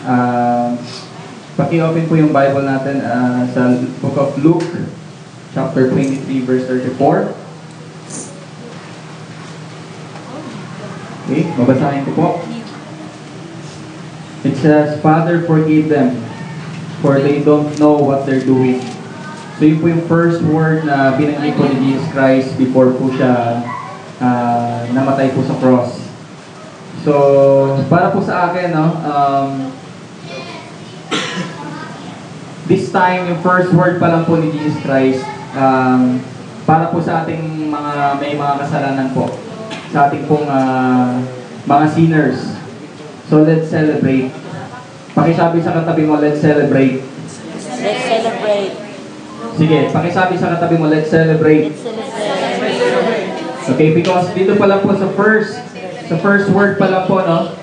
Uh, Paki-open po yung Bible natin sa Book of Luke, chapter 23, verse 34. Okay, mabasahin ko po. It says, "Father, forgive them, for they don't know what they're doing." So yun po yung first word na binanggit po ni Jesus Christ before po siya namatay po sa cross. So, para po sa akin, no, this time, yung first word pa lang po ni Jesus Christ, para po sa ating may mga kasalanan po, sa ating pong mga sinners. So, let's celebrate. Pakisabi sa katabi mo, let's celebrate. Let's celebrate. Sige, pakisabi sa katabi mo, let's celebrate. Let's celebrate. Okay, because dito pa lang po sa first word pa lang po, no?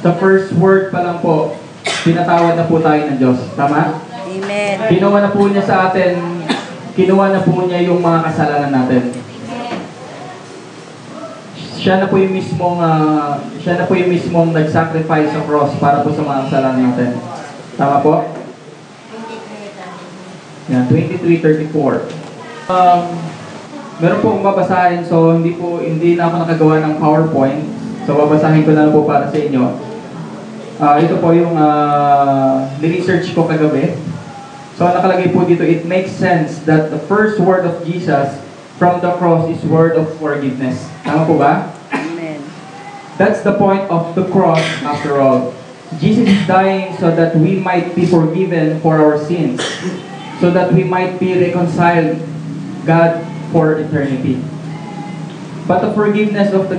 Sa first word pa lang po, pinatawad na po tayo ng Diyos. Tama? Amen. Kinuha na po niya sa atin, kinuha na po niya yung mga kasalanan natin. Siya na po yung mismong nag-sacrifice sa cross para po sa mga kasalanan natin. Tama po? Yan, 23:34. Meron po akong babasahin, so hindi na ako nakagawa ng PowerPoint. So babasahin ko na lang po para sa inyo. Ito po yung ni-research ko kagabi. So nakalagay po dito, it makes sense that the first word of Jesus from the cross is word of forgiveness. Tama po ba? Amen. That's the point of the cross after all. Jesus is dying so that we might be forgiven for our sins, so that we might be reconciled God for eternity. But the forgiveness of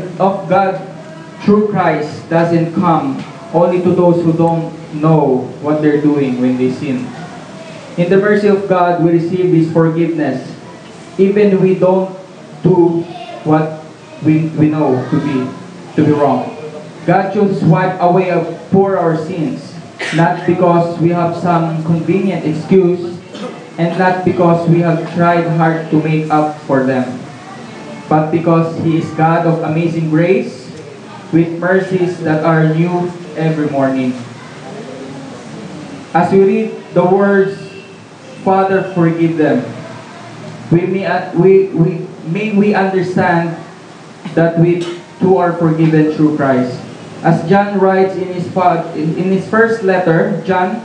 God through Christ doesn't come only to those who don't know what they're doing when they sin. In the mercy of God, we receive His forgiveness, even we don't do what we know to be wrong. God chooses to wipe away for our sins, not because we have some convenient excuse, and not because we have tried hard to make up for them, but because He is God of amazing grace, with mercies that are new every morning. As we read the words, "Father, forgive them," may we understand that we too are forgiven through Christ. As John writes in his first letter, John,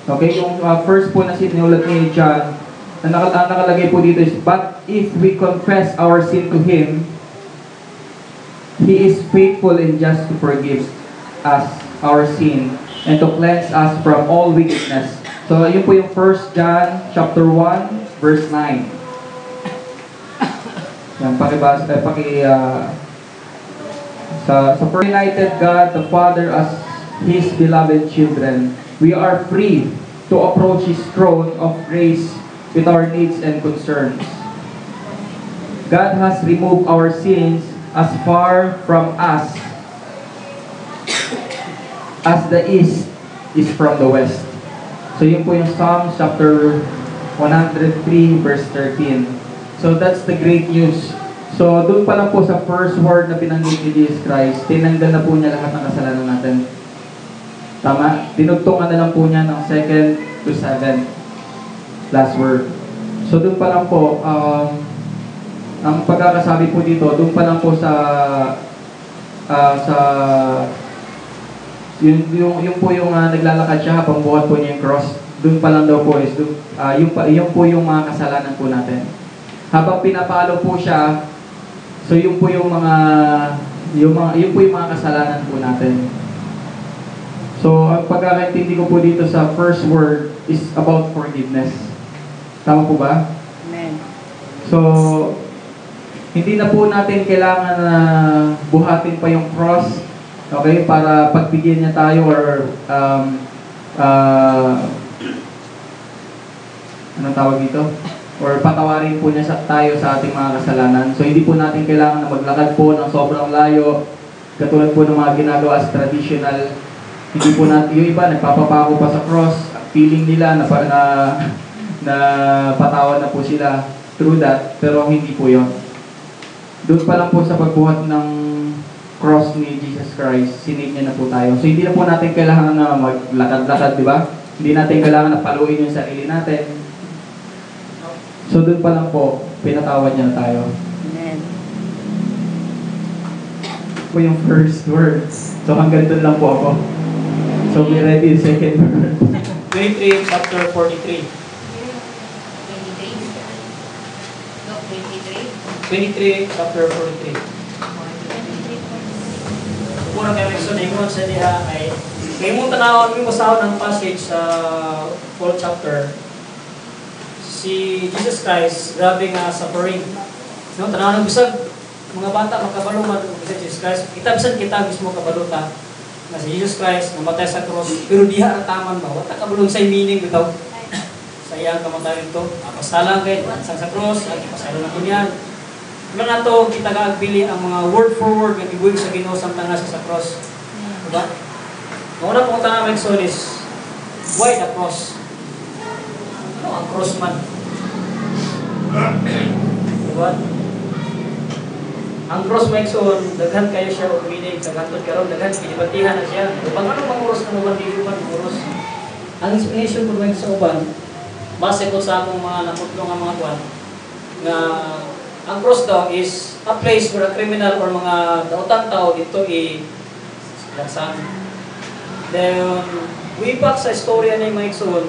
okay, yung first po na sinulat ni John, nakalagay po dito is, "But if we confess our sin to Him, He is faithful and just to forgive us our sin and to cleanse us from all wickedness." So, yun po yung 1 John chapter 1, verse 9. Yan, sa united God, the Father, as His beloved children, we are free to approach His throne of grace with our needs and concerns. God has removed our sins as far from us as the east is from the west. So yun po yung Psalm chapter 103 verse 13. So that's the great news. So doon pa lang po sa first word na binanggit ni Jesus Christ, tinanggal na po niya lahat ng kasalanan natin. Tama? Dinugtungan na lang po niya ng 2 to 7. Last word. So doon pa lang po, ang pagkakasabi po dito, doon pa lang po yung po yung naglalakad siya habang buhat po niya yung cross. Doon pa lang daw po is yung po yung mga kasalanan po natin. Habang pinapalo po siya, so yung po yung mga kasalanan po natin. So ang pagkakaintindi ko po dito sa first word is about forgiveness. Tama po ba? Amen. So hindi na po natin kailangan na buhatin pa yung cross, okay, para pagbigyan niya tayo or anong tawag dito? Or patawarin po niya tayo sa ating mga kasalanan. So hindi po natin kailangan na maglakad po ng sobrang layo, katulad po ng mga ginagawa as traditional. Hindi po natin, yung iba nagpapapako pa sa cross, feeling nila na patawad na po sila through that, pero hindi po yon. Doon pa lang po sa pagbuhat ng cross ni Jesus Christ, sinave niya na po tayo. So hindi na po natin kailangan na maglakad-lakad, di ba? Hindi natin kailangan na paluin yung sarili natin. So doon pa lang po, pinatawad niya na tayo. Amen. Po yung first words. So hanggang doon lang po ako. So be ready yung second word. 23, chapter 43. 23, chapter 43. Pura kayo may suningon sa diha ay may mong tanawag yung masahon ng passage sa 4th chapter. Si Jesus Christ, grabe nga suffering. No, tanawag ng bisag, mga bata makabaluman si Jesus Christ. Kita mismo kabaluta na si Jesus Christ namatay sa cross. Pero diha ang taman ba? Wata kabalong sa meaning bitaw. Sa iyang kamatayan ito. Apastalang kayo, sang sa cross, at ipasalo na ko niyan. Mga to, kita kaagbili ang mga word for word ng ibuig sa Ginoo samtang nasa sa cross. Diba? Ang una pong tanong ng is, why the cross? Ano ang cross man? Diba? Ang cross may son, daghan kayo siya o meaning, daghan karon daghan, pinibatihan na siya. Pag ano manguros na uban, hindi uban manguros. Ang explanation po may sa uban, base ko sa akong mga naputlong ang mga kwan, na ang cross daw is a place where a criminal or mga daotang tao dito laksan. Then, way back sa istorya ni Mike Soon,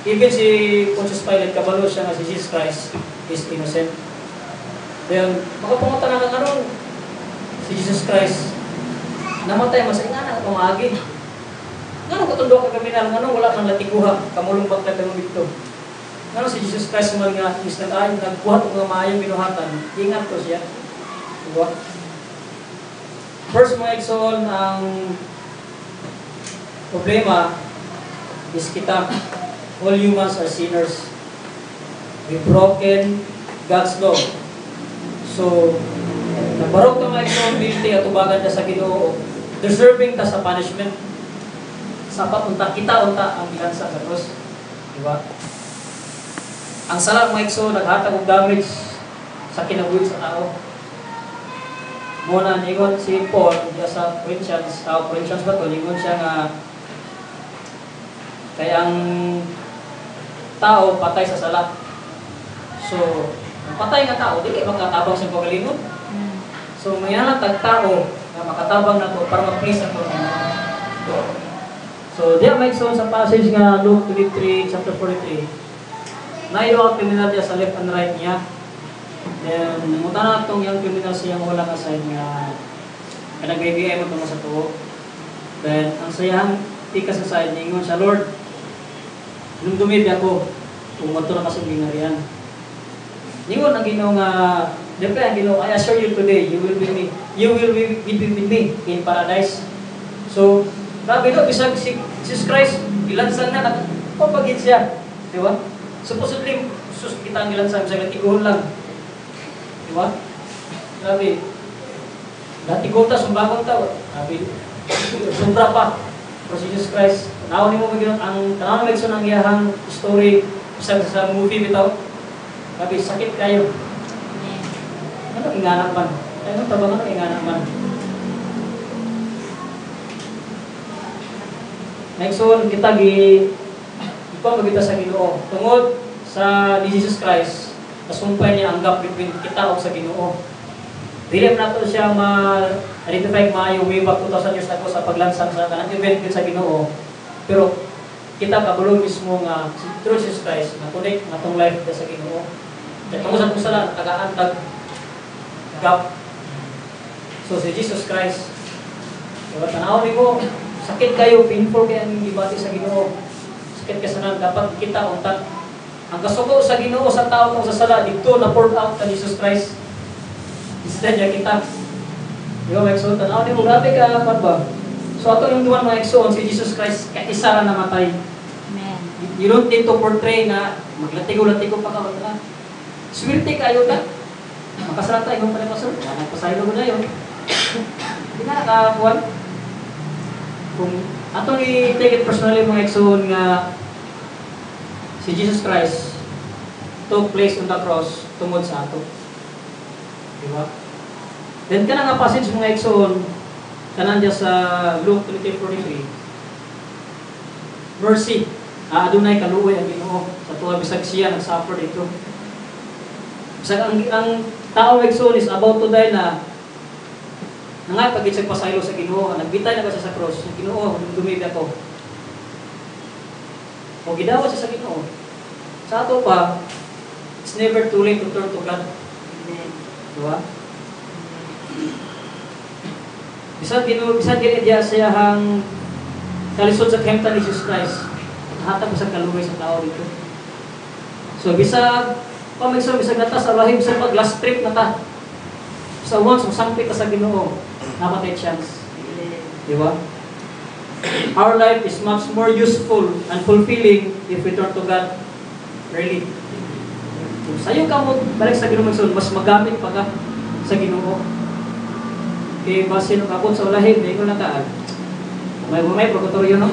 even si Pontius Pilate, kabalo siya na si Jesus Christ is innocent. Then, makapungutan na karon si Jesus Christ, namatay mas ingana itong agi. Nga katundo ka kriminal, nga wala kang latiguha, kamulong baklat ng dito. Nga si Jesus Christ man nga, Mr. Ay, nagbuhat ng mga maayong binuhatan, ingat ko siya. Diba? First mga exon, ang problema is kita, all humans are sinners. We've broken God's law. So, nagbarok ka mga exon, guilty at ubagan na sa Ginoo, deserving ta sa punishment. Sapat unta, kita unta ang bilansa sa cross. Diba? Ang sala mga exo, naghatag og damage sa kinabuhi sa tao. Muna, ningon si Paul, diya sa Corinthians ba to, ningon siya nga, kaya ang tao patay sa sala. So, ang patay nga tao, di kayo makatabang sa pagalingon. So, may nalatag tao na makatabang na to para mag-please ang Panginoon. So, diya mga exo, sa passage nga Luke 23, chapter 43, naiyo ang criminal niya sa left and right niya. Then, namunta na itong yung criminal siyang wala ka sa nga nag-BBI mo itong sa tuo. Then, ang sayang tikas sa side niya, ingon siya, Lord, nung dumidi ako, umato na kasi binariyan. Ingon ang Ginoo nga, siyempre ang Ginoo, I assure you today, you will be with me in paradise. So, grabe no, bisag si Jesus Christ, ilansan na, nagpapagin siya. Di ba? Supposedly, kita ang ilan sa tigol lang. Diba? Grabe. Natigol ta, sumbagong tao. Grabe. Sumbra pa. Pero si Jesus Christ, naon mo magiging ang tanang lekson ng iyahang story sa movie bitaw. Grabe, sakit kayo. Ano ingana man? Ano tabang ano ingana man? Next one, kita ikaw magita sa Ginoo. Tungod sa ni Jesus Christ, nasumpay niya ang gap between kita o sa Ginoo. Dili na to siya ma-identify maayo way back 2,000 years ago sa paglansang sa kanang event sa Ginoo. Pero kita kabulong mismo nga through Jesus Christ na connect nga tong life sa Ginoo. Kaya tungod sa itong sala, tagaantag gap. So si Jesus Christ, diba, tanawin mo, sakit kayo, painful kayo ang ibati sa Ginoo. Sakit kasanan, dapat kita untat. Ang kasuko sa Ginoo sa tao kung sa sala, dito na poured out ka Jesus Christ. Instead niya kita. Di ba, mga exon? Tanaw, di mo, grabe ka, ba? So, ato yung duwan mga exon, si Jesus Christ, isa na namatay. Amen. You don't need to portray na maglatigo-latigo pa ka. Swerte kayo ka. Makasarata, yung pala pastor. Nagpasaylo mo na yun. Hindi ka nakakuhan. Kung ato ni take it personally mga exon nga si Jesus Christ took place on the cross tungod sa ato. Diba? Then ka na nga passage mga exon kanan diya sa Luke 23:43. Mercy. Adunay kaluoy ang Ginoo sa tuwa bisag siya nag-suffer dito. Bisag ang tao igsoon is about to die na nga pagit sa pasaylo sa Ginoo, nagbitay na ba siya sa cross, yung Ginoo, dumibi ako. O gidawat siya sa Ginoo. Sa ato pa, it's never too late to turn to God. Diba? Bisag Ginoo, bisag ginidya siya hang kalisod sa kemtan ni Jesus Christ. Hatag sa kaluoy sa tao dito. So bisag pamigso bisag nata sa lahim sa pag last trip nata. So once masangpit ka sa Ginoo, napatay chance. Di ba? Our life is much more useful and fulfilling if we turn to God early. Kung sayo ka mo balik sa Ginoo magsun, mas magamit pa ka sa Ginoo. Kaya base nung akon sa ulahin, di ko lang kaan. May pagkatoryo, no?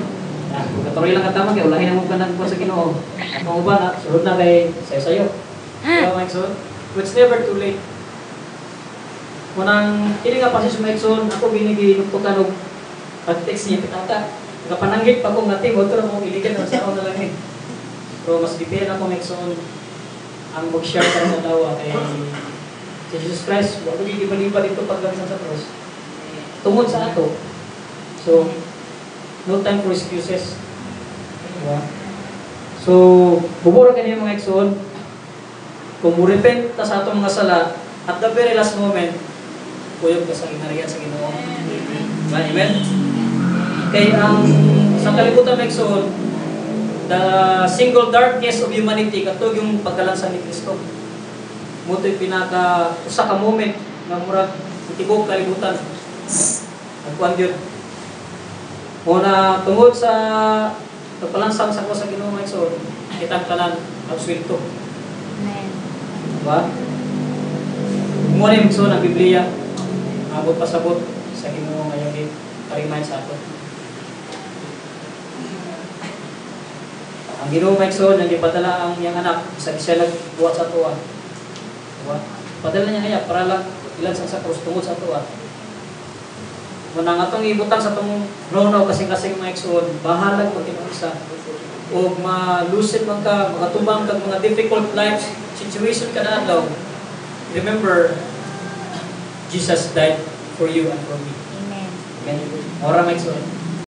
Pagkatoryo lang katama, kaya ulahin ang mga po sa Ginoo. At mga uban, sunod na kay sayo-sayo. Diba, Mikeson? But it's never too late. Munang, kini nga pa si Mikeson, ako biniginugtukan og pag-text niya, pitata. Nakapananggit pa kong natin, huwag ko na kong iligan na sa ako na lang eh. Pero mas dipin ako, Mikeson, ang mag-share ka ng dawa kay si Jesus Christ. Huwag gigibaliba dito paglansan sa cross. Tungod sa ato. So, no time for excuses. Diba? So, bubura ka niya mga Exxon. Kung murepent ta sa atong mga sala, at the very last moment, kuyog ka sa ginariyan sa Ginoo. Diba? Amen? Kaya ang sa kalibutan mga Exxon, the single darkness of humanity, katog yung pagkalansan ni Kristo. Muto yung usa ka moment na murag itibok kalibutan. Nagkuhan yun. Muna tungod sa pagpalansang sa ko sa Ginoo mga Igsoon, kitang tanan ang sweldo. Amen. Diba? Muna yung Igsoon ang Biblia, abot pasabot sa Ginoo ngayon parimay sa ato. Ang Ginoo mga Igsoon, ang ipadala ang iyang anak, sa siya nagbuhat sa tuwa. Diba? Padala niya kaya para lang ilan sa krus tungod sa tuwa. Munang atong ibutang sa itong nono kasing-kasing mga Igsoon, bahalag magkinusa. O malusin man ka, magatubang ka, mga difficult life situation ka na adlaw. Remember, Jesus died for you and for me. Amen. Amen. Ora mga Igsoon.